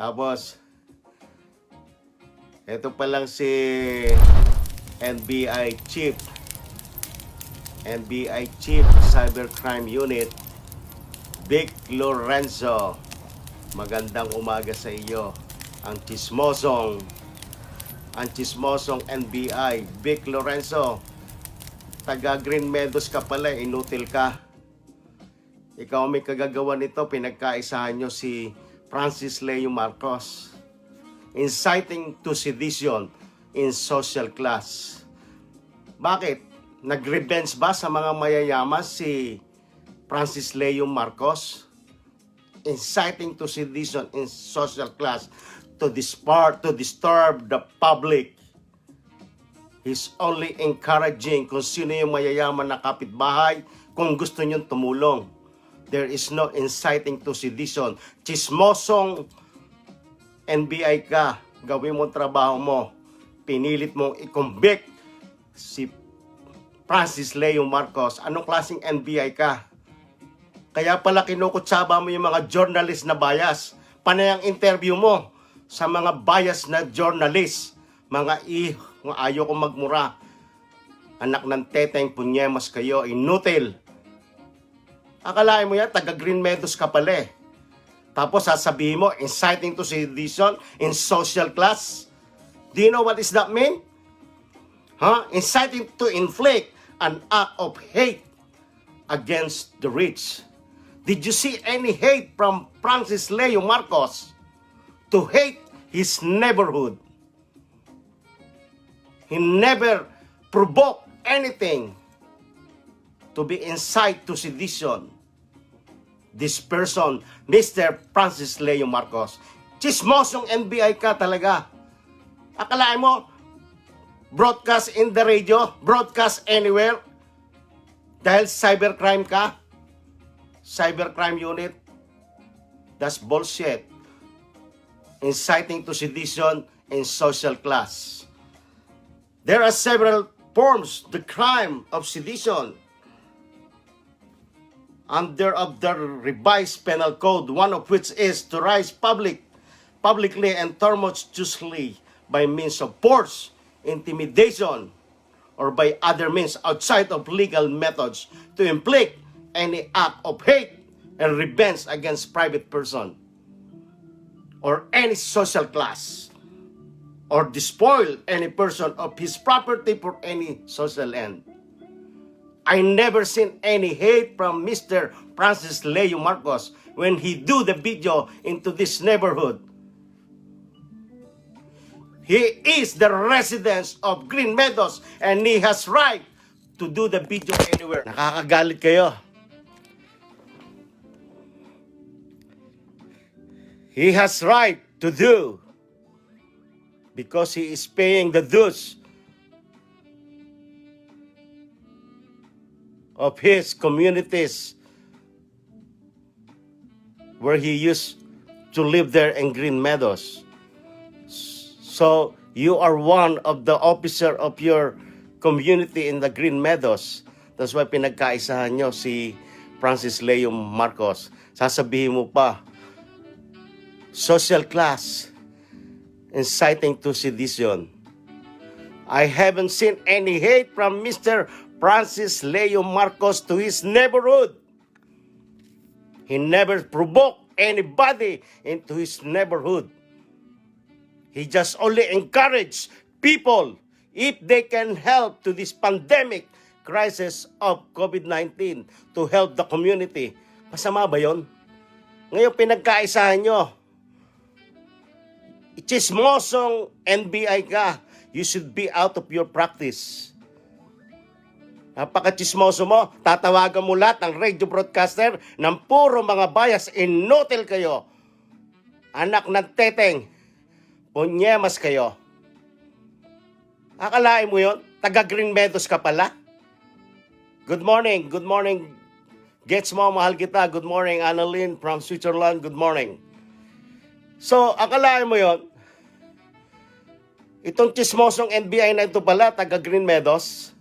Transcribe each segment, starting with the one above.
Tapos, ito pa lang si NBI Chief. NBI Chief Cybercrime Unit, Vic Lorenzo. Magandang umaga sa iyo. Ang chismosong NBI, Vic Lorenzo. Taga Green Meadows ka pala, inutil ka. Ikaw may kagagawa nito, pinagkaisahan nyo si Francis Leo Marcos. Inciting to sedition in social class. Bakit? Nag-revenge ba sa mga mayayaman si Francis Leo Marcos? Inciting to sedition in social class to disturb the public. He's only encouraging kung sino yung mayayaman na kapitbahay kung gusto niyong tumulong. There is no inciting to sedition. Chismosong NBI ka, gawin mo trabaho mo. Pinilit mong i-convict si Francis Leo Marcos. Anong klaseng NBI ka? Kaya pala kinukutsaba mo yung mga journalist na bias. Panay ang interview mo sa mga bias na journalist. Mga ayaw kong magmura. Anak ng teteng, punyemas kayo, inutil. Akalain mo yan, taga Green Meadows ka pala eh. Tapos sasabihin mo, inciting to sedition in social class. Do you know what does that mean? Inciting to inflict an act of hate against the rich. Did you see any hate from Francis Leo Marcos to hate his neighborhood? He never provoked anything to be incite to sedition. This person, Mr. Francis Leo Marcos, chismosong NBI ka talaga. Akalain mo, broadcast in the radio, broadcast anywhere, dahil cybercrime ka, cybercrime unit, that's bullshit. Inciting to sedition in social class. There are several forms the crime of sedition under of the revised penal code, one of which is to rise publicly and tumultuously by means of force, intimidation, or by other means outside of legal methods to inflict any act of hate and revenge against private person or any social class, or despoil any person of his property for any social end. I never seen any hate from Mr. Francis Leo Marcos when he do the video into this neighborhood. He is the resident of Green Meadows and he has right to do the video anywhere. Nakakagalit kayo. He has right to do because he is paying the dues of his communities where he used to live there in Green Meadows. So you are one of the officer of your community in the Green Meadows. That's why pinagkaisahan nyo si Francis Leo Marcos. Sasabihin mo pa, social class, inciting to sedition. I haven't seen any hate from Mr. Francis Leo Marcos to his neighborhood. He never provoked anybody into his neighborhood. He just only encouraged people if they can help to this pandemic crisis of COVID-19 to help the community. Masama ba yun? Ngayon pinagkaisahan nyo. Chismosong NBI ka. You should be out of your practice. Napaka-chismoso mo, tatawagan mo lahat ng radio broadcaster ng puro mga bias, inutil kayo. Anak ng teteng, punyemas kayo. Akalain mo yun? Taga Green Meadows ka pala? Good morning, Gets mo, mahal kita. Good morning, Annalyn from Switzerland, good morning. So, akalain mo yun? Itong chismosong NBI na ito pala, taga Green Meadows,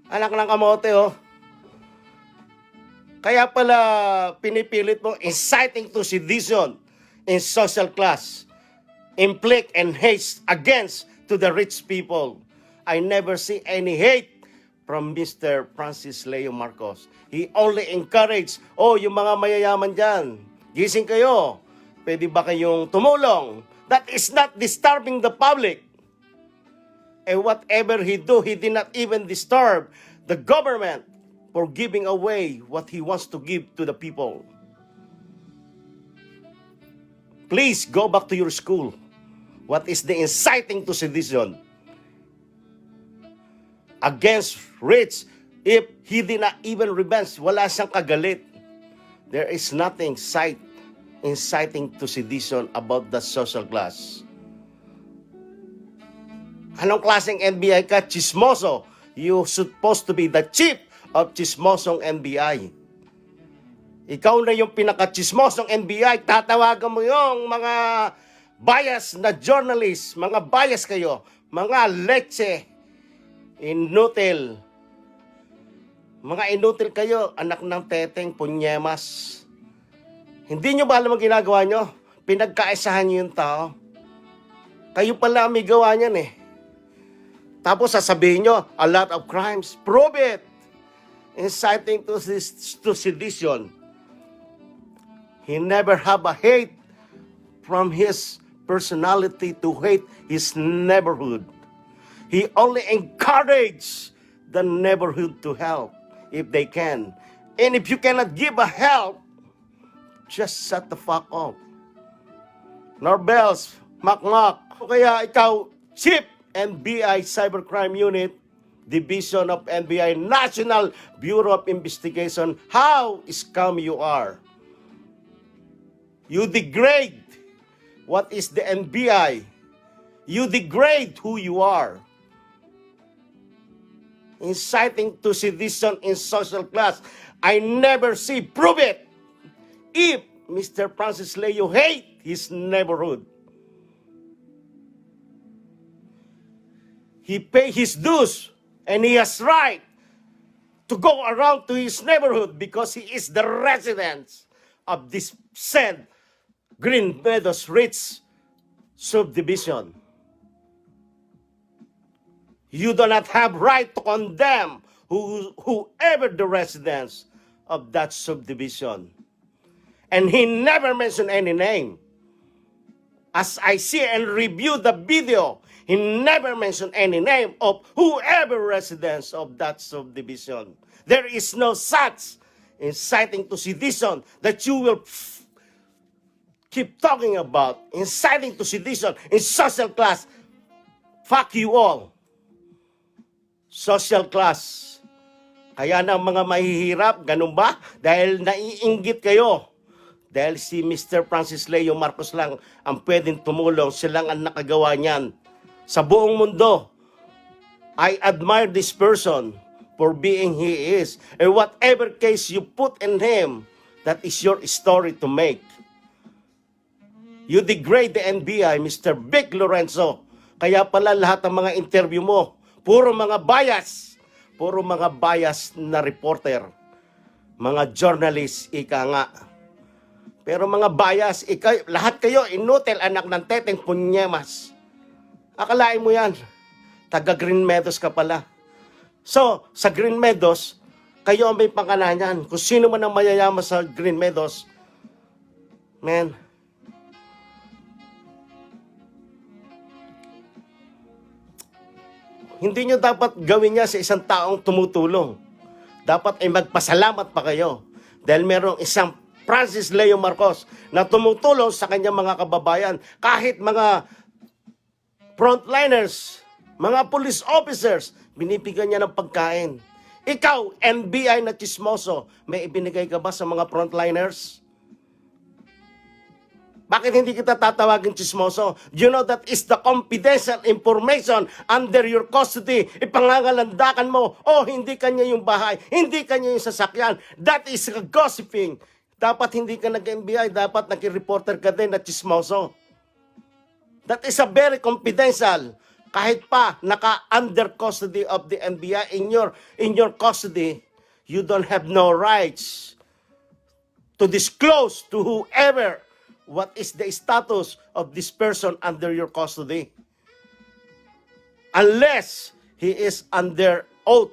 anak ng kamote, oh. Kaya pala pinipilit mo inciting to sedition in social class, inflict and hate against to the rich people. I never see any hate from Mr. Francis Leo Marcos. He only encouraged, yung mga mayayaman dyan, gising kayo, pwede ba kayong tumulong? That is not disturbing the public. And whatever he do, he did not even disturb the government for giving away what he wants to give to the people. Please go back to your school. What is the inciting to sedition against rich? If he did not even revenge, wala siyang kagalit. There is nothing inciting to sedition about the social class. Anong klaseng NBI ka? Chismoso. You supposed to be the chief of chismosong NBI. Ikaw na yung pinaka-chismosong NBI. Tatawagan mo yung mga bias na journalist. Mga bias kayo. Mga leche. Inutil. Mga inutil kayo. Anak ng teteng, punyemas. Hindi nyo ba alam ang ginagawa nyo? Pinagkaisahan nyo yung tao. Kayo pala may gawa niyan eh. Tapos sasabihin nyo, a lot of crimes. Prove it! Inciting to sedition. He never have a hate from his personality to hate his neighborhood. He only encourage the neighborhood to help if they can. And if you cannot give a help, just shut the fuck up. Norbels, Makmak. Kaya ikaw, Chief NBI Cybercrime Unit, Division of NBI National Bureau of Investigation, how scum you are. You degrade what is the NBI. You degrade who you are. Inciting to sedition in social class. I never see. Prove it. If Mr. Francis Leo hate his neighborhood. He pay his dues and he has right to go around to his neighborhood because he is the resident of this said Green Meadows Ridge subdivision. You do not have right to condemn whoever the residents of that subdivision. And he never mentioned any name. As I see and review the video, he never mentioned any name of whoever residents of that subdivision. There is no such inciting to sedition that you will keep talking about. Inciting to sedition in social class. Fuck you all. Social class. Kaya na mga mahihirap, ganun ba? Dahil naiinggit kayo. Dahil si Mr. Francis Leo Marcos lang ang pwedeng tumulong. Silang ang nakagawa niyan. Sa buong mundo, I admire this person for being he is. And whatever case you put in him, that is your story to make. You degrade the NBI, Mr. Vic Lorenzo. Kaya pala lahat ng mga interview mo, puro mga bias. Puro mga bias na reporter. Mga journalist, ika nga. Pero mga bias, lahat kayo, inutil, anak ng teteng, punyemas. Akalain mo yan, taga Green Meadows ka pala. So, sa Green Meadows, kayo ang may panganahan. Kung sino man ang mayayaman sa Green Meadows, man, hindi nyo dapat gawin niya sa isang taong tumutulong. Dapat ay magpasalamat pa kayo. Dahil merong isang Francis Leo Marcos na tumutulong sa kanyang mga kababayan. Kahit mga frontliners, mga police officers, binibigyan niya ng pagkain. Ikaw, NBI na chismoso, may ibinigay ka ba sa mga frontliners? Bakit hindi kita tatawagin chismoso? You know that is the confidential information under your custody. Ipangangalandakan mo, hindi kanya yung bahay, hindi kanya yung sasakyan. That is gossiping. Dapat hindi ka nag-NBI, dapat nag-reporter ka din na chismoso. That is a very confidential. Kahit pa naka-under custody of the NBI, in your custody, you don't have no rights to disclose to whoever what is the status of this person under your custody. Unless he is under oath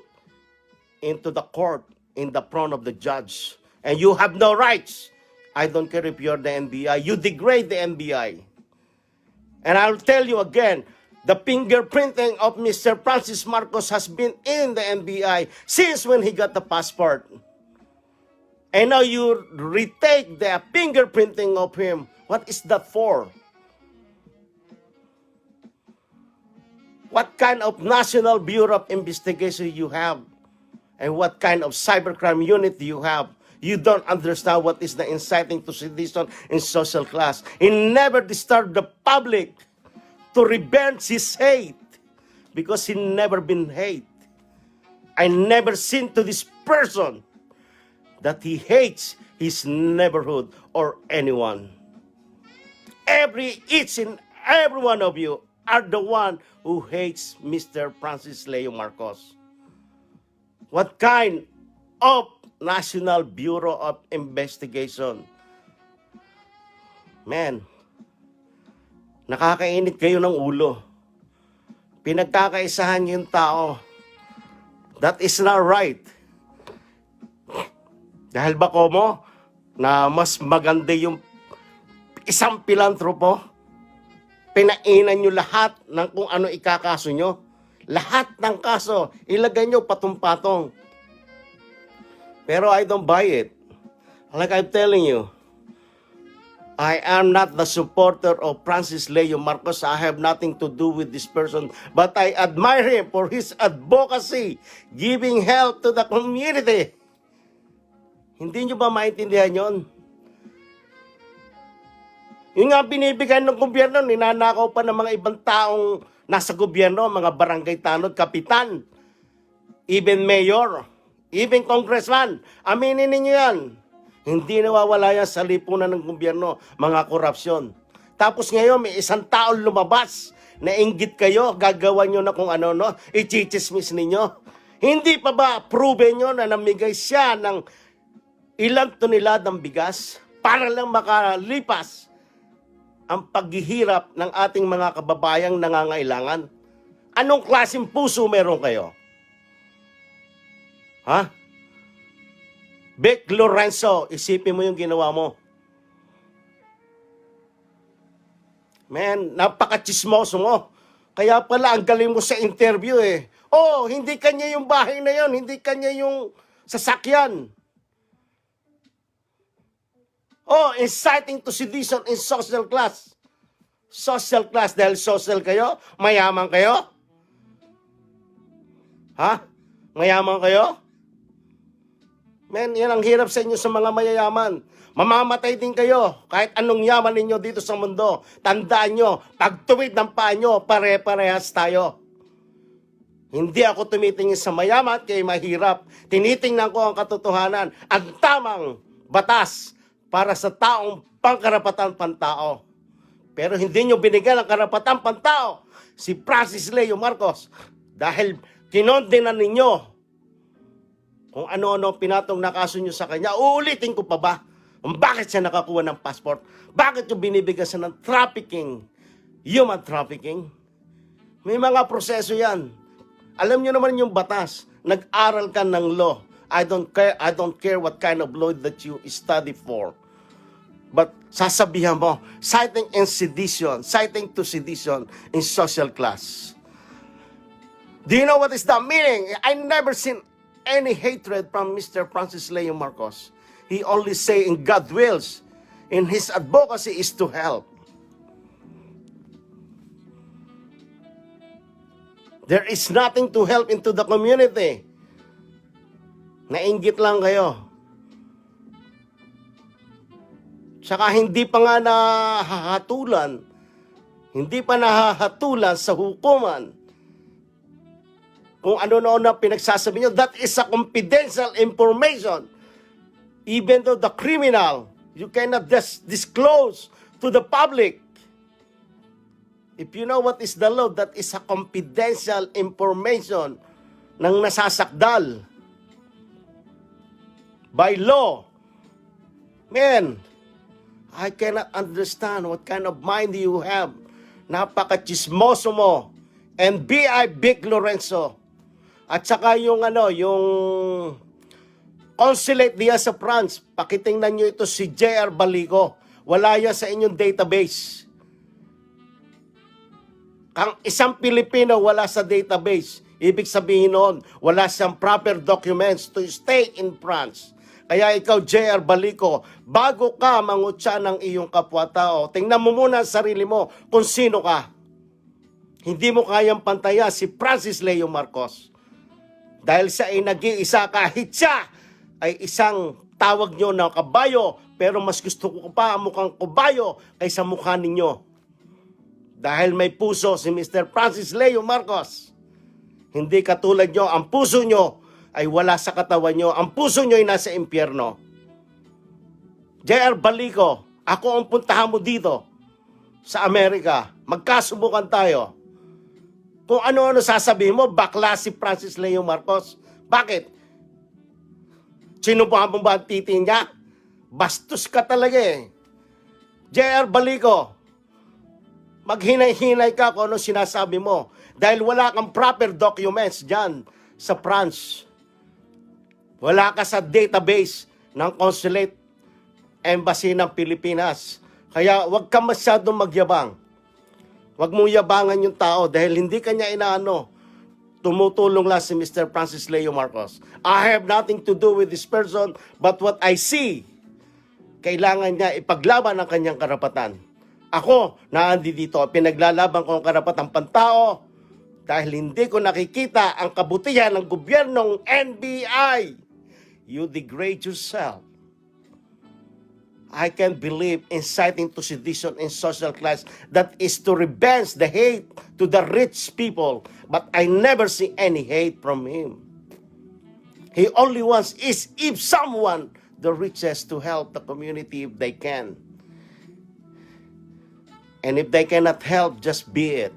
into the court in the front of the judge. And you have no rights. I don't care if you're the NBI. You degrade the NBI. And I'll tell you again, the fingerprinting of Mr. Francis Marcos has been in the NBI since when he got the passport. And now you retake the fingerprinting of him. What is that for? What kind of National Bureau of Investigation you have? And what kind of cybercrime unit you have? You don't understand what is the inciting to sedition in social class. He never disturbed the public to revenge his hate because he never been hate. I never seen to this person that he hates his neighborhood or anyone. Each and every one of you are the one who hates Mr. Francis Leo Marcos. What kind of National Bureau of Investigation? Man, nakakainit kayo ng ulo. Pinagkakaisahan yung tao. That is not right. Dahil ba mo na mas maganda yung isang pilantropo, pinainan nyo lahat ng kung ano ikakaso nyo. Lahat ng kaso, ilagay nyo patong-patong. Pero I don't buy it. Like I'm telling you, I am not the supporter of Francis Leo Marcos. I have nothing to do with this person. But I admire him for his advocacy, giving help to the community. Hindi nyo ba maintindihan yon? Yung nga binibigay ng gobyerno, ninanakaw pa ng mga ibang taong nasa gobyerno, mga barangay tanod, kapitan, even mayor, even congressman. Aminin ninyo yan. Hindi nawawala yan sa lipunan ng gobyerno, mga korupsyon. Tapos ngayon, may isang taong lumabas, nainggit kayo, gagawa nyo na kung ano, no? I-chichismis ninyo. Hindi pa ba proven nyo na namigay siya ng ilang toneladang bigas para lang makalipas ang paghihirap ng ating mga kababayang nangangailangan? Anong klaseng puso meron kayo? Ha? Vic Lorenzo, isipin mo yung ginawa mo. Man, napaka-chismoso mo. Kaya pala, ang galing mo sa interview eh. Oh, hindi kanya yung bahay na yon, hindi kanya yung sasakyan. Oh, inciting to sedition in social class. Social class, dahil social kayo? Mayaman kayo? Ha? Mayaman kayo? Men, yan ang hirap sa inyo sa mga mayayaman. Mamamatay din kayo kahit anong yaman ninyo dito sa mundo. Tandaan nyo, pagtuwid ng paa nyo, pare-parehas tayo. Hindi ako tumitingin sa mayaman kay mahirap. Tinitingnan ko ang katotohanan, ang tamang batas para sa taong pangkarapatan pantao. Pero hindi nyo binigyan ang karapatan pantao si Francis Leo Marcos dahil kinondenan ninyo kung ano-ano pinatong na kaso nyo sa kanya. Uulitin ko pa ba kung bakit siya nakakuha ng passport? Bakit nyo binibigyan siya ng trafficking? Human trafficking? May mga proseso yan. Alam nyo naman yung batas. Nag-aral ka ng law. I don't care what kind of law that you study for. But sasabihan mo, citing to sedition in social class. Do you know what is the meaning? I never seen any hatred from Mr. Francis Leo Marcos. He only say in God wills, in his advocacy is to help. There is nothing to help into the community. Nainggit lang kayo. Saka hindi pa nga nahahatulan sa hukuman kung ano na pinagsasabi nyo. That is a confidential information. Even though the criminal, you cannot disclose to the public. If you know what is the law, that is a confidential information ng nasasakdal by law. Man, I cannot understand what kind of mind you have. Napaka-chismoso mo. And B.I. Vic Lorenzo. At saka yung consulate diya sa France, pakitingnan nyo ito si J.R. Balico. Wala yan sa inyong database. Kang isang Pilipino wala sa database. Ibig sabihin noon, wala siyang proper documents to stay in France. Kaya ikaw, J.R. Balico, bago ka mangutya ng iyong kapwa-tao, tingnan mo muna ang sarili mo kung sino ka. Hindi mo kayang pantaya si Francis Leo Marcos. Dahil siya ay nag-iisa, kahit siya ay isang tawag nyo na kabayo, pero mas gusto ko pa ang mukhang kabayo kaysa mukha ninyo. Dahil may puso si Mr. Francis Leo Marcos. Hindi katulad nyo, ang puso nyo ay wala sa katawan nyo. Ang puso nyo ay nasa impyerno. J.R. Balico, ako ang puntahan mo dito sa Amerika. Magkasubukan tayo. Kung ano-ano sasabihin mo, bakla si Francis Leo Marcos. Bakit? Sinubuhan mo ba ang titi niya? Bastos ka talaga eh. J.R. Balico, maghinay-hinay ka kung ano sinasabi mo. Dahil wala kang proper documents dyan sa France. Wala ka sa database ng Consulate Embassy ng Pilipinas. Kaya huwag ka masyadong magyabang. Huwag mong yabangan yung tao dahil hindi kanya inaano. Tumutulong lang si Mr. Francis Leo Marcos. I have nothing to do with this person but what I see. Kailangan niya ipaglaban ang kanyang karapatan. Ako, naandi dito, pinaglalaban ko ang karapatang pantao dahil hindi ko nakikita ang kabutihan ng gobyernong NBI. You degrade yourself. I can't believe inciting to sedition in social class that is to revenge the hate to the rich people. But I never see any hate from him. He only wants is if someone, the richest, to help the community if they can. And if they cannot help, just be it.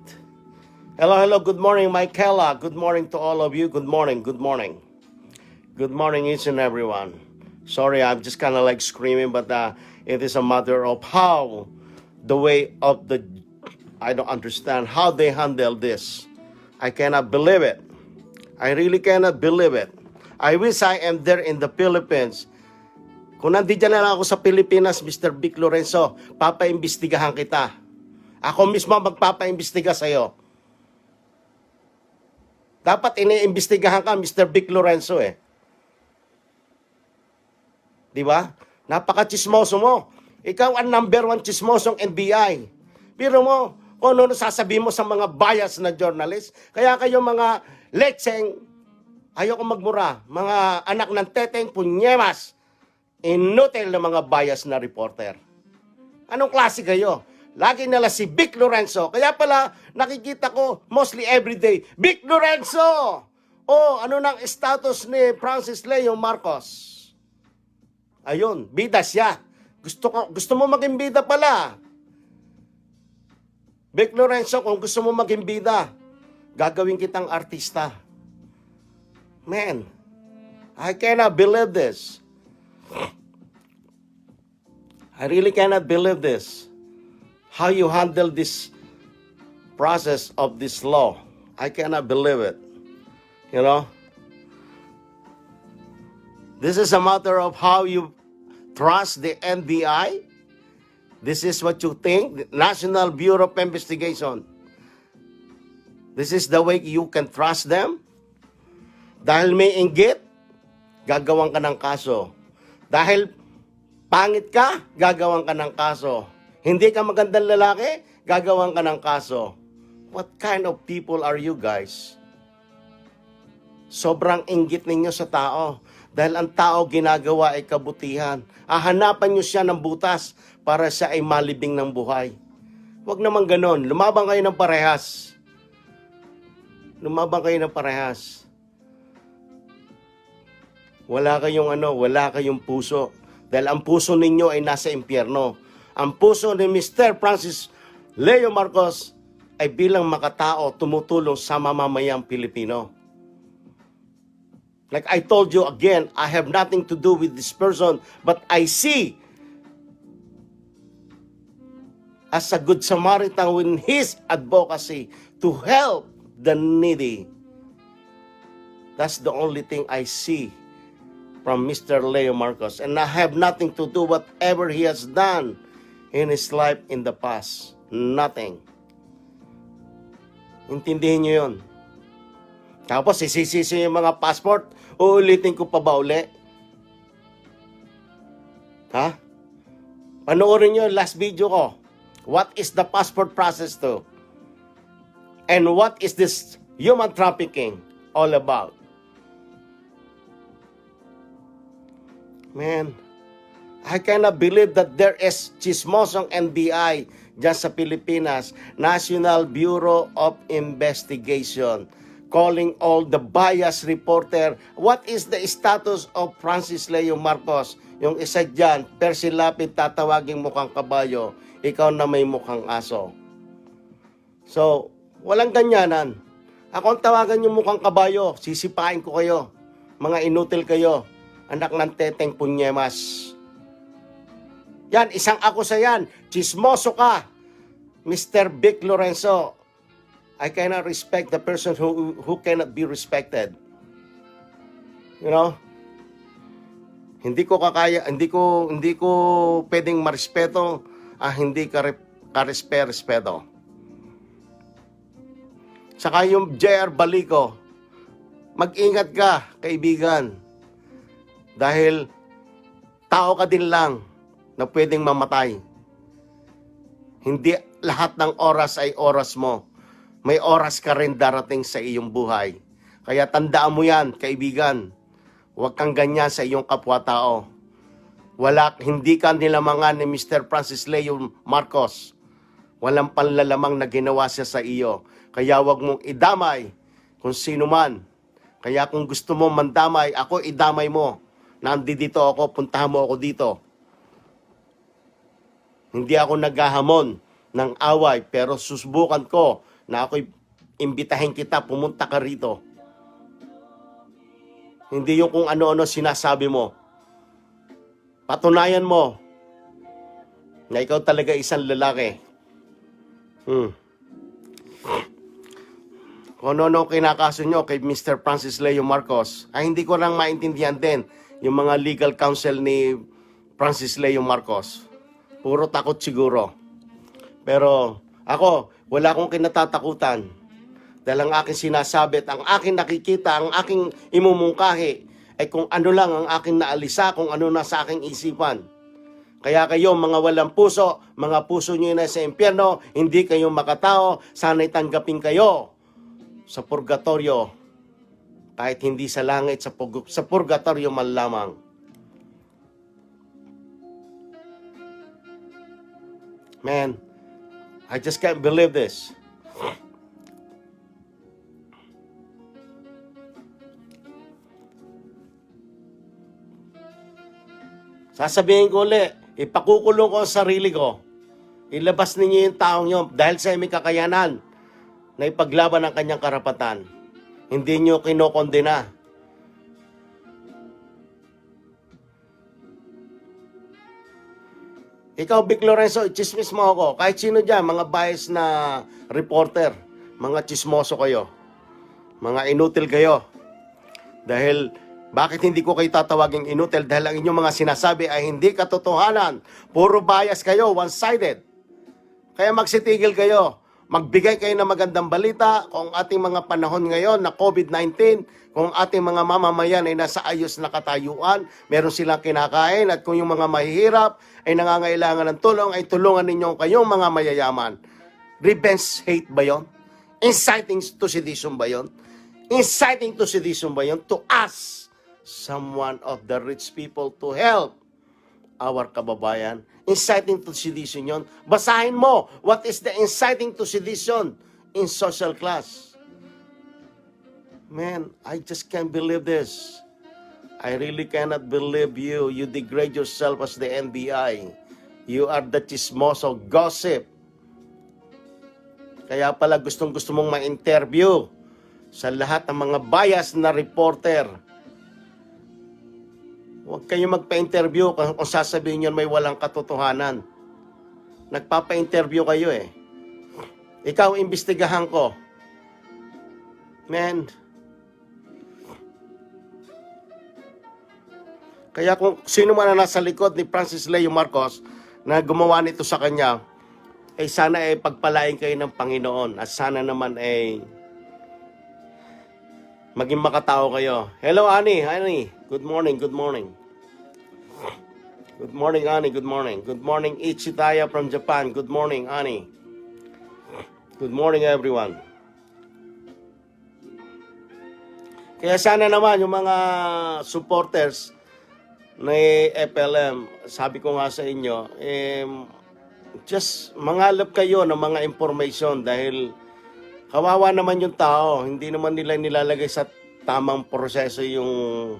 Hello, good morning, Michaela. Good morning to all of you. Good morning. Good morning, each and everyone. Sorry, I'm just kind of like screaming, but it is a matter of how the way of the, I don't understand how they handle this. I cannot believe it. I really cannot believe it. I wish I am there in the Philippines. Kung nandiyan na lang ako sa Pilipinas, Mr. Vic Lorenzo, papaimbestigahan kita. Ako mismo magpapaimbestiga sa'yo. Dapat iniimbestigahan ka, Mr. Vic Lorenzo eh. Di ba? Napaka-chismoso mo. Ikaw ang number 1 chismosong NBI. Pero mo, kung ano sasabihin mo sa mga bias na journalist, kaya kayo mga lecheng, ayoko magmura, mga anak ng teteng punyemas, inutil na mga bias na reporter. Anong klase kayo? Lagi nila si Vic Lorenzo. Kaya pala, nakikita ko mostly everyday, Vic Lorenzo! Oh, ano nang status ni Francis Leo Marcos? Ayun, bida siya. Gusto mo maging bida pala. Vic Lorenzo, kung gusto mo maging bida, gagawin kitang artista. Man, I cannot believe this. I really cannot believe this. How you handle this process of this law. I cannot believe it. You know? This is a matter of how you trust the NBI. This is what you think, the National Bureau of Investigation. This is the way you can trust them. Dahil may inggit, gagawan ka ng kaso. Dahil pangit ka, gagawan ka ng kaso. Hindi ka magandang lalaki, gagawan ka ng kaso. What kind of people are you guys? Sobrang inggit ninyo sa tao. Dahil ang tao ginagawa ay kabutihan. Hahanapan nyo siya ng butas para siya ay malibing ng buhay. Huwag naman ganon. Lumabang kayo ng parehas. Lumabang kayo ng parehas. Wala kayong puso. Dahil ang puso ninyo ay nasa impyerno. Ang puso ni Mr. Francis Leo Marcos ay bilang makatao tumutulong sa mamamayang Pilipino. Like I told you again, I have nothing to do with this person, but I see as a good Samaritan with his advocacy to help the needy. That's the only thing I see from Mr. Leo Marcos. And I have nothing to do whatever he has done in his life in the past. Nothing. Intindihin nyo yun. Tapos isisisi yung mga passport, uulitin ko pa ba uli? Ha? Panoorin nyo yung last video ko. What is the passport process to? And what is this human trafficking all about? Man, I cannot believe that there is chismosong NBI dyan sa Pilipinas, National Bureau of Investigation, calling all the bias reporter. What is the status of Francis Leo Marcos? Yung isa dyan, Percy Lapid, tatawaging mukhang kabayo, ikaw na may mukhang aso. So, walang ganyanan. Ako ang tawagan yung mukhang kabayo, sisipain ko kayo. Mga inutil kayo, anak ng teteng punyemas. Yan, isang ako sa yan. Chismoso ka, Mr. Vic Lorenzo. I cannot respect the person who cannot be respected. You know? Hindi ko pwedeng marespeto hindi ka-respeto. Saka yung JR Balico, mag-ingat ka, kaibigan. Dahil tao ka din lang na pwedeng mamatay. Hindi lahat ng oras ay oras mo. May oras ka rin darating sa iyong buhay. Kaya tandaan mo yan, kaibigan. Huwag kang ganyan sa iyong kapwa-tao. Hindi ka nilamangan ni Mr. Francis Leo Marcos. Walang panlalamang na ginawa siya sa iyo. Kaya huwag mong idamay kung sino man. Kaya kung gusto mo mandamay, ako idamay mo. Nandito ako, puntahan mo ako dito. Hindi ako naghahamon ng away, pero susubukan ko na ako'y imbitahin kita, pumunta ka rito. Hindi yung kung ano-ano sinasabi mo. Patunayan mo na ikaw talaga isang lalaki. Kung ano-ano kinakaso nyo kay Mr. Francis Leo Marcos, ay hindi ko lang maintindihan din yung mga legal counsel ni Francis Leo Marcos. Puro takot siguro. Pero ako, wala akong kinatatakutan. Dahil ang aking sinasabi at ang aking nakikita, ang aking imumungkahi, ay kung ano lang ang aking naalisa, kung ano na sa aking isipan. Kaya kayo, mga walang puso, mga puso nyo na sa impyerno, hindi kayo makatao, sana'y tanggapin kayo sa purgatorio. Kahit hindi sa langit, sa purgatorio man lamang. Man, I just can't believe this. Sasabihin ko ulit, ipakukulong ko ang sarili ko. Ilabas ninyo yung taong nyo dahil sa may kakayanan na ipaglaban ang kanyang karapatan. Hindi nyo kinokondena. Ikaw, Vic Lorenzo, chismis mo ako. Kahit sino dyan, mga bias na reporter, mga chismoso kayo. Mga inutil kayo. Dahil, bakit hindi ko kayo tatawaging inutil? Dahil ang inyong mga sinasabi ay hindi katotohanan. Puro bias kayo, one-sided. Kaya magsitigil kayo. Magbigay kayo ng magandang balita kung ating mga panahon ngayon na COVID-19, kung ating mga mamamayan ay nasa ayos na katayuan, meron silang kinakain, at kung yung mga mahihirap ay nangangailangan ng tulong, ay tulungan ninyo kayong mga mayayaman. Revenge hate ba yon? Inciting to sedition ba yon? Inciting to sedition ba yon? To ask someone of the rich people to help our kababayan. Inciting to sedition yon. Basahin mo, what is the inciting to sedition in social class? Man, I just can't believe this. I really cannot believe you. You degrade yourself as the NBI. You are the chismoso gossip. Kaya pala gustong-gusto mong ma-interview sa lahat ng mga bias na reporter. Huwag kayo magpa-interview kung sasabihin nyo may walang katotohanan. Nagpapa-interview kayo eh. Ikaw, imbestigahan ko. Man. Kaya kung sino man na nasa likod ni Francis Leo Marcos na gumawa nito sa kanya, ay sana ay pagpalain kayo ng Panginoon at sana naman ay maging makatao kayo. Hello, Ani. Ani. Good morning. Good morning. Good morning, Ani. Good morning. Good morning, Ichitaya from Japan. Good morning, Ani. Good morning, everyone. Kaya sana naman yung mga supporters ni FLM, sabi ko nga sa inyo, just mangalap kayo ng mga information dahil kawawa naman yung tao. Hindi naman nila nilalagay sa tamang proseso yung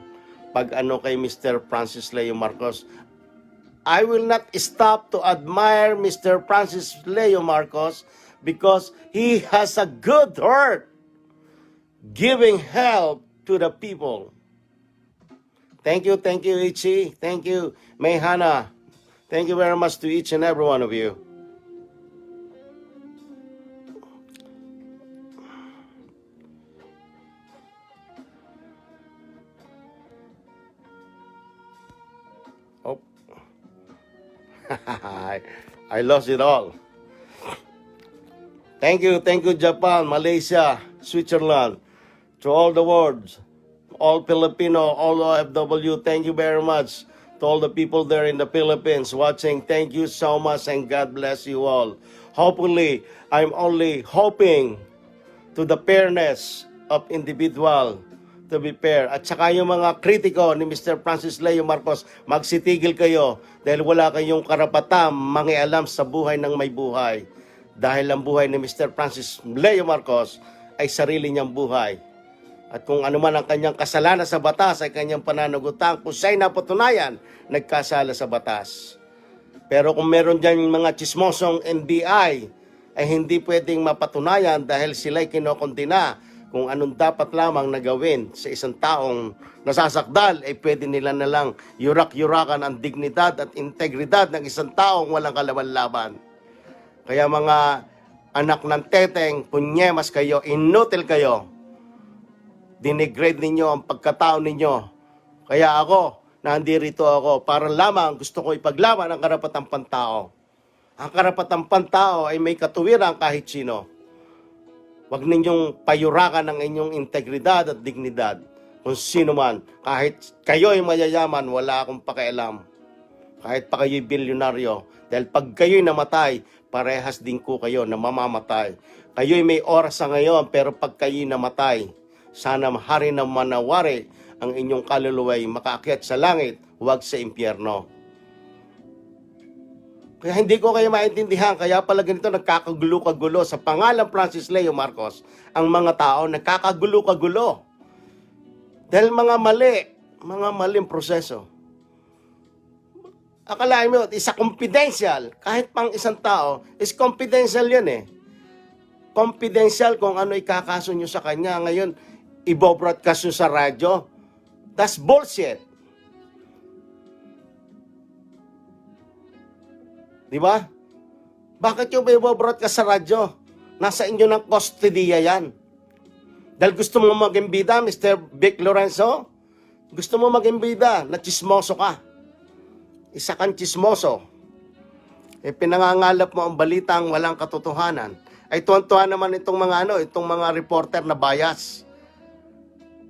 pag-ano kay Mr. Francis Leo Marcos. I will not stop to admire Mr. Francis Leo Marcos because he has a good heart giving help to the people. Thank you, Ichi. Thank you, Mayhana. Thank you very much to each and every one of you. Oh. I lost it all. Thank you, Japan, Malaysia, Switzerland, to all the world, all Filipino, all OFW, thank you very much. To all the people there in the Philippines watching, thank you so much and God bless you all. Hopefully, I'm only hoping to the fairness of individual to be fair. At saka yung mga kritiko ni Mr. Francis Leo Marcos, magsitigil kayo dahil wala kayong karapatang mangialam sa buhay ng may buhay. Dahil ang buhay ni Mr. Francis Leo Marcos ay sarili niyang buhay. At kung ano man ang kanyang kasalanan sa batas ay kanyang pananagutan, kung siya'y napatunayan, nagkasala sa batas. Pero kung meron dyan mga chismosong NBI, ay hindi pwedeng mapatunayan dahil sila'y kinokondina kung anong dapat lamang na gawin sa isang taong nasasakdal, ay pwede nila na lang yurak-yurakan ang dignidad at integridad ng isang taong walang kalaban-laban. Kaya mga anak ng teteng, punyemas kayo, inutil kayo, dinigrade ninyo ang pagkatao ninyo. Kaya ako, nandirito ako para lamang gusto ko ipaglaban ang karapatang pantao. Ang karapatang pantao ay may katuwiran kahit sino. Huwag ninyong payurakan ang inyong integridad at dignidad. Kung sino man, kahit kayo'y mayayaman, wala akong pakialam. Kahit pa kayo'y bilyonaryo. Dahil pag kayo'y namatay, parehas din ko kayo na mamamatay. Kayo'y may oras sa ngayon, pero pag kayo'y namatay, sana mahari na manawari ang inyong kaluluway makaakyat sa langit, huwag sa impyerno. Kaya hindi ko kayo maintindihan, kaya pala ganito nagkakagulo-kagulo sa pangalan Francis Leo Marcos. Ang mga tao nagkakagulo-kagulo. Dahil mga maling proseso. Akalain mo, isa confidential, kahit pang isang tao, is confidential yan eh. Confidential kung ano ikakaso nyo sa kanya. Ngayon, i-broadcast nyo sa radyo. That's bullshit. Di ba? Bakit yung i-broadcast sa radyo? Nasa inyo ng kustodiya yan. Dahil gusto mo maging bida, Mr. Vic Lorenzo? Gusto mo maging bida, na chismoso ka. Isa kang chismoso. Pinangangalap mo ang balitang walang katotohanan. Ay tuwan-tuwa naman itong mga reporter na bias.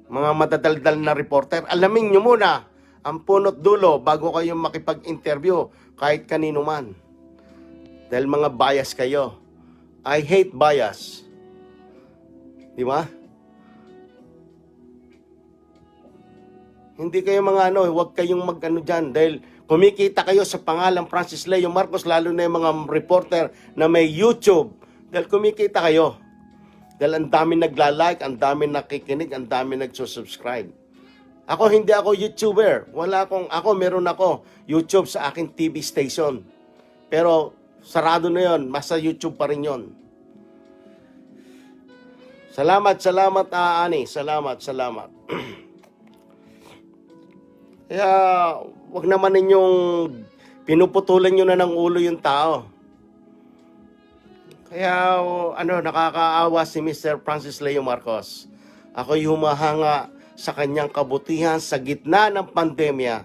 Mga madadaldal na reporter. Alamin nyo muna ang punot dulo bago kayo makipag-interview kahit kanino man. Dahil mga bias kayo. I hate bias. Di ba? Hindi kayo huwag kayong dyan dahil kumikita kayo sa pangalan Francis Leo Marcos, lalo na yung mga reporter na may YouTube. Dahil kumikita kayo. Dahil ang dami nagla-like, ang dami nakikinig, ang dami nagsusubscribe. Ako, hindi ako YouTuber. Meron ako YouTube sa aking TV station. Pero sarado na yon, masa YouTube pa rin yon. Salamat, Ani. Salamat. Kaya, wag naman ninyong pinuputulan nyo na ng ulo yung tao. Kaya nakakaawa si Mr. Francis Leo Marcos. Ako'y humahanga sa kanyang kabutihan sa gitna ng pandemya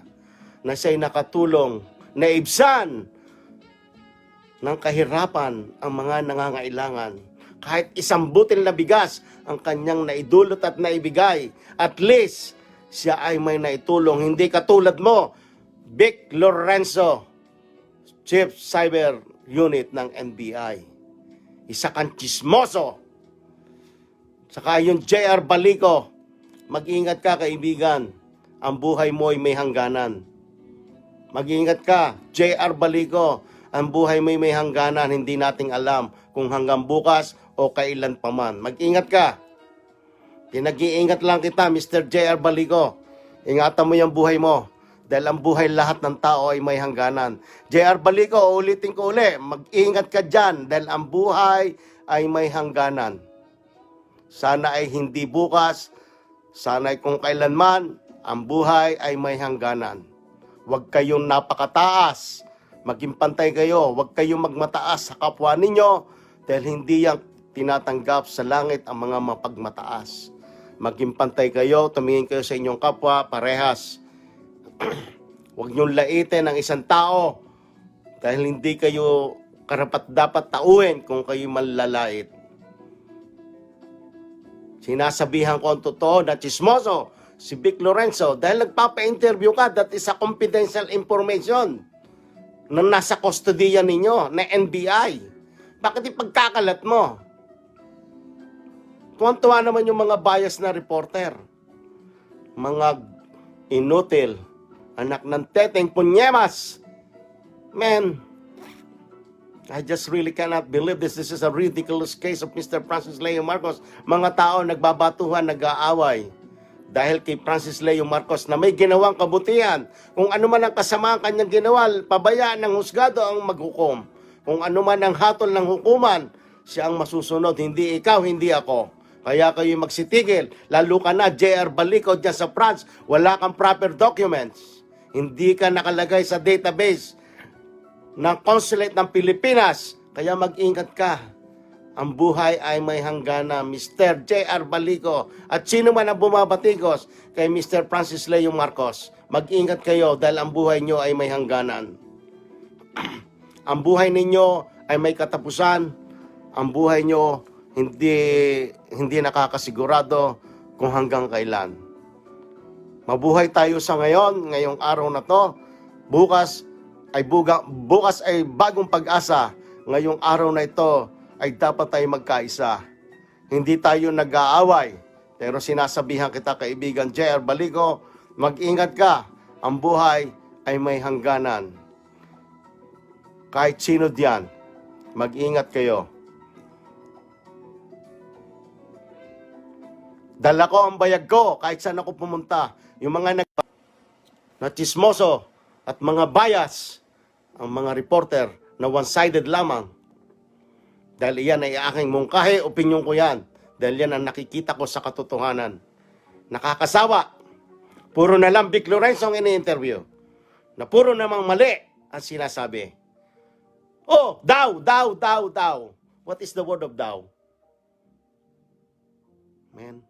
na siya'y nakatulong, naibsan ng kahirapan ang mga nangangailangan. Kahit isang butil na bigas ang kanyang naidulot at naibigay, at least siya ay may naitulong. Hindi katulad mo, Vic Lorenzo, Chief Cyber Unit ng NBI. Isa kang chismoso. Saka yung JR Balico, mag-ingat ka kaibigan, ang buhay mo ay may hangganan. Mag-ingat ka, JR Balico, ang buhay mo ay may hangganan, hindi nating alam kung hanggang bukas o kailan pa man. Mag-ingat ka. Pinag-iingat lang kita, Mr. JR Balico. Ingatan mo yung buhay mo. Dahil ang buhay lahat ng tao ay may hangganan. JR Balico, ulitin ko uli, mag-ingat ka dyan dahil ang buhay ay may hangganan. Sana ay hindi bukas, sana ay kung kailanman, ang buhay ay may hangganan. Huwag kayong napakataas, maging pantay kayo, huwag kayong magmataas sa kapwa ninyo dahil hindi yan tinatanggap sa langit ang mga mapagmataas. Maging pantay kayo, tumingin kayo sa inyong kapwa, parehas. Huwag niyong laitin ang isang tao dahil hindi kayo karapat-dapat tauhin kung kayo malalait. Sinasabihan ko ang totoo na chismoso si Vic Lorenzo dahil nagpapa-interview ka, that is a confidential information na nasa kustodiya ninyo, na NBI. Bakit ipagkakalat mo? Tuwan-tuwa naman yung mga bias na reporter. Mga inutil, anak ng teteng punyemas. Man, I just really cannot believe this. This is a ridiculous case of Mr. Francis Leo Marcos. Mga tao nagbabatuhan, nag-aaway dahil kay Francis Leo Marcos na may ginawang kabutihan. Kung ano man ang kasama ang kanyang ginawa, pabayaan ng husgado ang maghukom. Kung ano man ang hatol ng hukuman, siya ang masusunod. Hindi ikaw, hindi ako. Kaya kayo magsitigil. Lalo ka na, JR Balico dyan sa France, wala kang proper documents. Hindi ka nakalagay sa database ng Consulate ng Pilipinas. Kaya mag-ingat ka. Ang buhay ay may hangganan, Mr. JR Balico. At sino man ang bumabatikos kay Mr. Francis Leo Marcos, mag-ingat kayo dahil ang buhay nyo ay may hangganan. Ang buhay ninyo ay may katapusan. Ang buhay nyo hindi nakakasigurado kung hanggang kailan. Mabuhay tayo sa ngayong araw na to. Bukas ay bagong pag-asa. Ngayong araw na ito ay dapat tayo magkaisa. Hindi tayo nag-aaway. Pero sinasabihan kita, kaibigan JR Balico, mag-ingat ka. Ang buhay ay may hangganan. Kahit sino diyan, mag-ingat kayo. Dala ko ang bayag ko kahit saan ako pumunta. Yung mga na chismoso at mga bias, ang mga reporter na one-sided lamang. Dahil iyan ay aking mungkahi, opinyon ko yan. Dahil yan ang nakikita ko sa katotohanan. Nakakasawa. Puro na lang Vic Lorenzo ang ini-interview. Na puro namang mali ang sinasabi. Oh, daw. What is the word of daw? Man.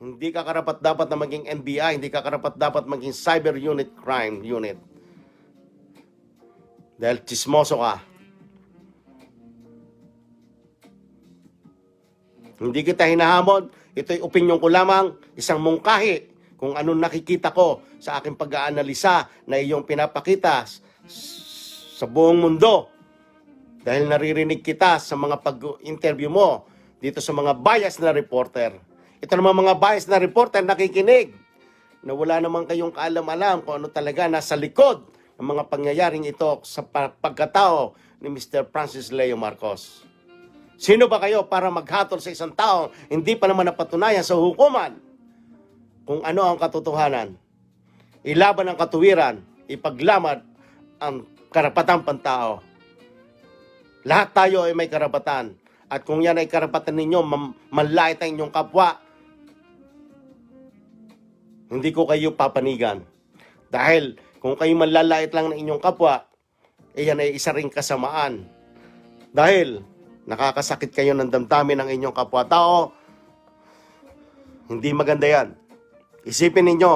Hindi ka karapat-dapat na maging NBI, hindi ka karapat-dapat maging Cyber Unit, Crime Unit. Dahil chismoso ka. Hindi kita hinahamon, ito'y opinyon ko lamang, isang mungkahi kung anong nakikita ko sa aking pag-aanalisa na iyong pinapakita sa buong mundo. Dahil naririnig kita sa mga pag-interview mo dito sa mga bias na reporter. Ito naman mga bias na reporter nakikinig na wala naman kayong kaalam-alam kung ano talaga nasa likod ng mga pangyayaring ito sa pagkatao ni Mr. Francis Leo Marcos. Sino ba kayo para maghatol sa isang tao hindi pa naman napatunayan sa hukuman kung ano ang katotohanan? Ilaban ang katuwiran, ipaglamad ang karapatang pantao. Lahat tayo ay may karapatan. At kung yan ay karapatan ninyo, manlait ang inyong kapwa, hindi ko kayo papanigan. Dahil kung kayo manlalait lang ng inyong kapwa, Iyan ay isa ring kasamaan. Dahil nakakasakit kayo ng damdamin ng inyong kapwa-tao, hindi maganda yan. Isipin ninyo,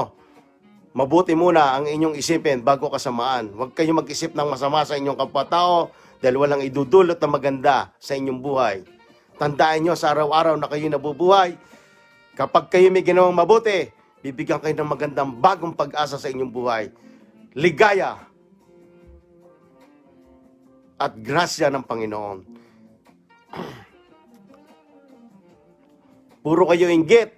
mabuti muna ang inyong isipin bago kasamaan. Huwag kayong mag-isip ng masama sa inyong kapwa-tao dahil walang idudulot na maganda sa inyong buhay. Tandaan nyo sa araw-araw na kayo nabubuhay, kapag kayo may ginawang mabuti, bibigyan kayo ng magandang bagong pag-asa sa inyong buhay. Ligaya at grasya ng Panginoon. Puro kayo inggit.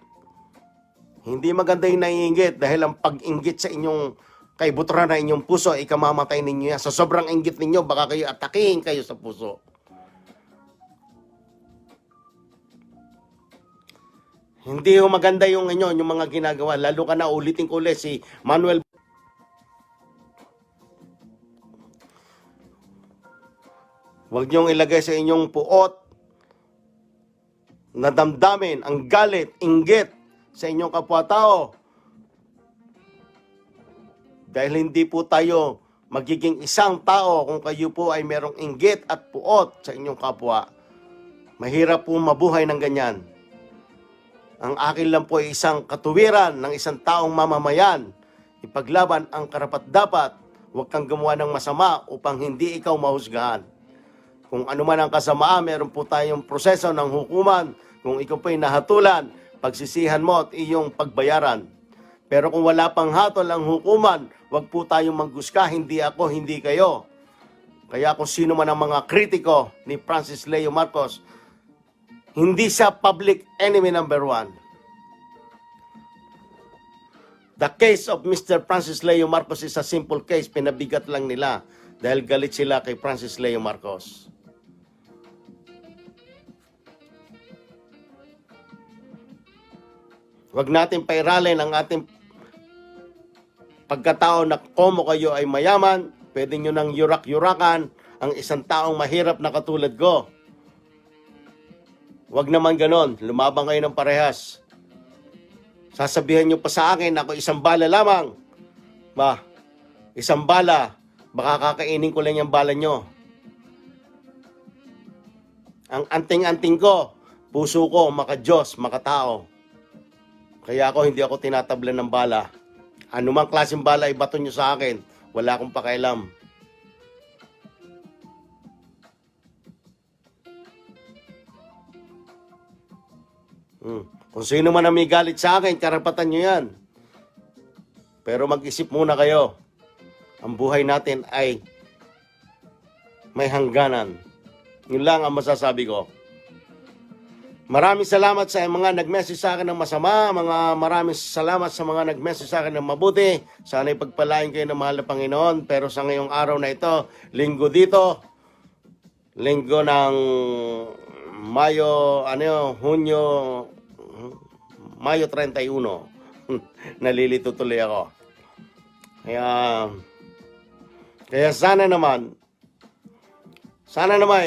Hindi maganda yung naiinggit dahil ang pag-inggit sa inyong kaibuturan na inyong puso, ikamamatay ninyo yan. Sa sobrang inggit ninyo, baka kayo atakihin kayo sa puso. Hindi yung maganda yung mga ginagawa. Lalo ka na ulitin ko ulit si Manuel. Huwag niyong ilagay sa inyong puot na damdamin ang galit, inggit sa inyong kapwa-tao. Dahil hindi po tayo magiging isang tao kung kayo po ay merong inggit at puot sa inyong kapwa. Mahirap po mabuhay ng ganyan. Ang akin lang po ay isang katuwiran ng isang taong mamamayan. Ipaglaban ang karapat-dapat. Huwag kang gumawa ng masama upang hindi ikaw mahusgahan. Kung ano man ang kasamaan, meron po tayong proseso ng hukuman. Kung ikaw po'y nahatulan, pagsisihan mo at iyong pagbayaran. Pero kung wala pang hatol ang hukuman, huwag po tayong manggusga, hindi ako, hindi kayo. Kaya kung sino man ang mga kritiko ni Francis Leo Marcos, hindi siya public enemy number 1. The case of Mr. Francis Leo Marcos is a simple case, pinabigat lang nila dahil galit sila kay Francis Leo Marcos. Huwag natin pairalin ang ating pagkatao na komo kayo ay mayaman, pwede nyo nang yurak-yurakan ang isang taong mahirap na katulad ko. Huwag naman ganon, lumabang kayo ng parehas. Sasabihan nyo pa sa akin, ako isang bala lamang. Isang bala, baka kakainin ko lang yung bala nyo. Ang anting-anting ko, puso ko, maka-Diyos, maka-tao. Kaya hindi ako tinatablan ng bala. Anumang klaseng bala ibato nyo sa akin, wala akong pakialam. Kung sino man ang may galit sa akin, karapatan nyo yan. Pero mag-isip muna kayo. Ang buhay natin ay may hangganan. Yun lang ang masasabi ko. Maraming salamat sa mga nag-message sa akin ng masama. Maraming salamat sa mga nag-message sa akin ng mabuti. Sana'y pagpalain kayo ng mahal na Panginoon. Pero sa ngayong araw na ito, linggo dito, linggo ng Mayo 31. Nalilito tuloy ako. Kaya sana naman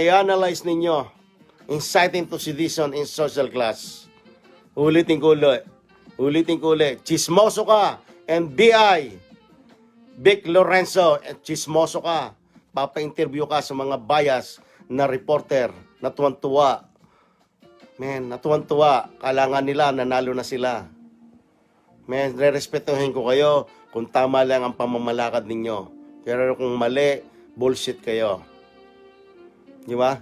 i-analyze ninyo inciting to sedition in social class. Ulitin ko ulit. Chismoso ka. NBI. Vic Lorenzo. Chismoso ka. Papa-interview ka sa mga bias na reporter na tuwan-tuwa. Natuwan-tuwa. Kalangan nila, nanalo na sila. Re-respetuhin ko kayo kung tama lang ang pamamalakad ninyo. Pero kung mali, bullshit kayo. Di ba?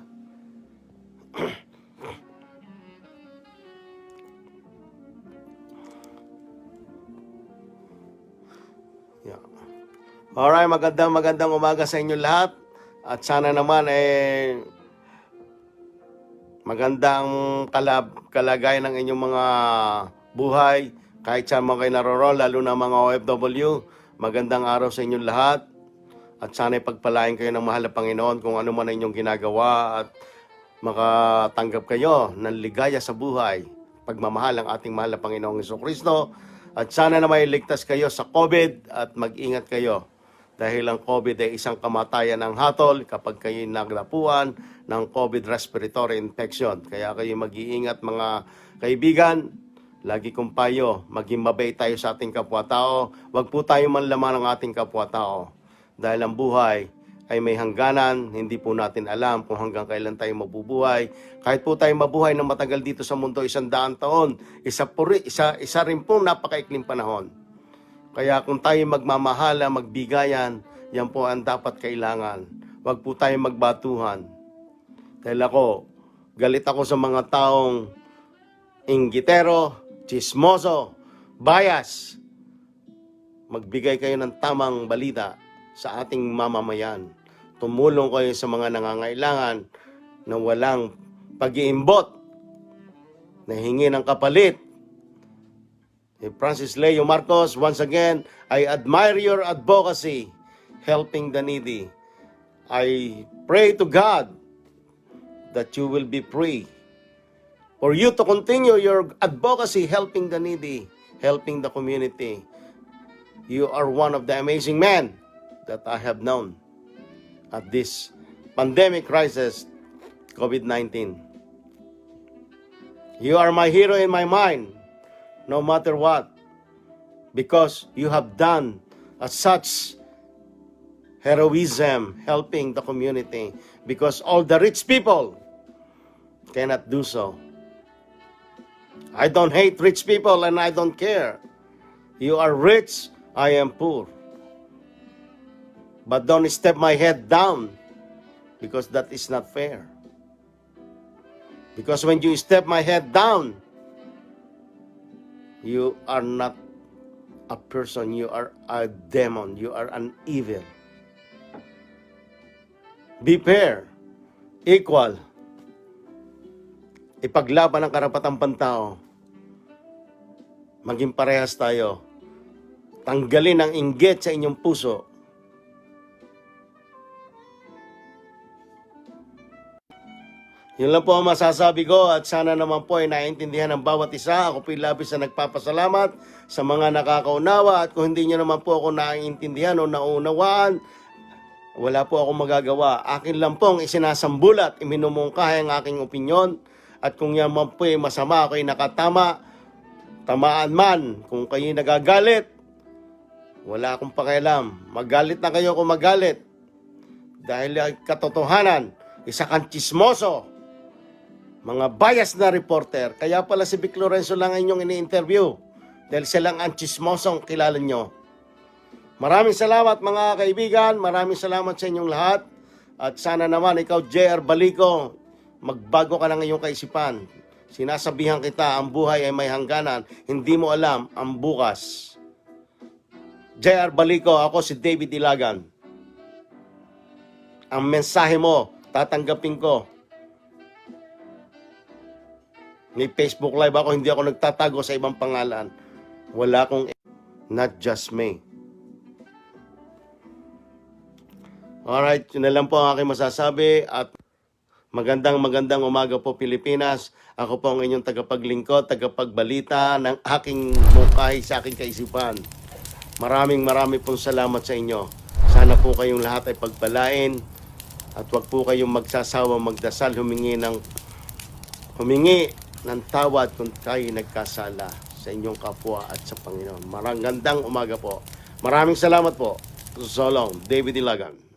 Alright, magandang umaga sa inyo lahat. At sana naman magandang kalagayan ng inyong mga buhay. Kahit saan mo kayo naroon, lalo na mga OFW. Magandang araw sa inyong lahat. At sana pagpalain kayo ng mahal na Panginoon kung ano man ang inyong ginagawa at makatanggap kayo ng ligaya sa buhay. Pagmamahal ang ating mahal na Panginoong Jesucristo. At sana na may ligtas kayo sa COVID at mag-ingat kayo. Dahil ang COVID ay isang kamatayan ng hatol kapag kayo naglapuan ng COVID respiratory infection. Kaya kayo mag-iingat mga kaibigan. Lagi kong payo, maging mabait tayo sa ating kapwa-tao. Huwag po tayo manlaman ng ating kapwa-tao. Dahil ang buhay ay may hangganan. Hindi po natin alam kung hanggang kailan tayo mabubuhay. Kahit po tayo mabuhay ng matagal dito sa mundo, 100 taon, isa rin pong napakaikling panahon. Kaya kung tayo magmamahala, magbigayan, yan po ang dapat kailangan. Huwag po tayo magbatuhan. Dahil galit ako sa mga taong inggitero, chismoso, bias. Magbigay kayo ng tamang balita sa ating mamamayan. Tumulong kayo sa mga nangangailangan na walang pag-iimbot, na hingi ng kapalit. Francis Leo Marcos, once again, I admire your advocacy, helping the needy. I pray to God that you will be free. For you to continue your advocacy, helping the needy, helping the community. You are one of the amazing men that I have known at this pandemic crisis, COVID-19. You are my hero in my mind, no matter what, because you have done such heroism, helping the community, because all the rich people cannot do so. I don't hate rich people and I don't care. You are rich, I am poor. But don't step my head down, because that is not fair. Because when you step my head down, you are not a person, you are a demon, you are an evil. Be fair, equal. Ipaglaban ang karapatang pantao. Maging parehas tayo. Tanggalin ang inggit sa inyong puso. Yun lang po ang masasabi ko, at sana naman po ay naiintindihan ng bawat isa. Ako po'y labis na nagpapasalamat sa mga nakakaunawa, at kung hindi nyo naman po ako naiintindihan o naunawaan, wala po akong magagawa. Akin lang pong isinasambulat, iminumungkahi ang aking opinyon, at kung yan man po ay masama, ako ay nakatama, tamaan man. Kung kayo nagagalit, wala akong pakialam. Magalit na kayo kung magalit. Dahil katotohanan, isa kang chismoso, mga bias na reporter. Kaya pala si Vic Lorenzo lang inyong ini-interview, dahil siya lang ang chismosong kilala nyo. Maraming salamat mga kaibigan, maraming salamat sa inyong lahat. At sana naman ikaw, J.R. Balico, magbago ka ng iyong kaisipan. Sinasabihan kita, ang buhay ay may hangganan. Hindi mo alam ang bukas. J.R. Balico, ako si David Ilagan. Ang mensahe mo, tatanggapin ko. May Facebook Live ako, hindi ako nagtatago sa ibang pangalan. Wala akong not just me. Alright, yun na lang po ang aking masasabi, at magandang umaga po Pilipinas. Ako po ang inyong tagapaglingkod, tagapagbalita ng aking mungkahi sa aking kaisipan. Maraming pong salamat sa inyo. Sana po kayong lahat ay pagpalain, at wag po kayong magsasawang magdasal, humingi ng tawad kung tayo nagkasala sa inyong kapwa at sa Panginoon. Magandang umaga po. Maraming salamat po. So long, David Ilagan.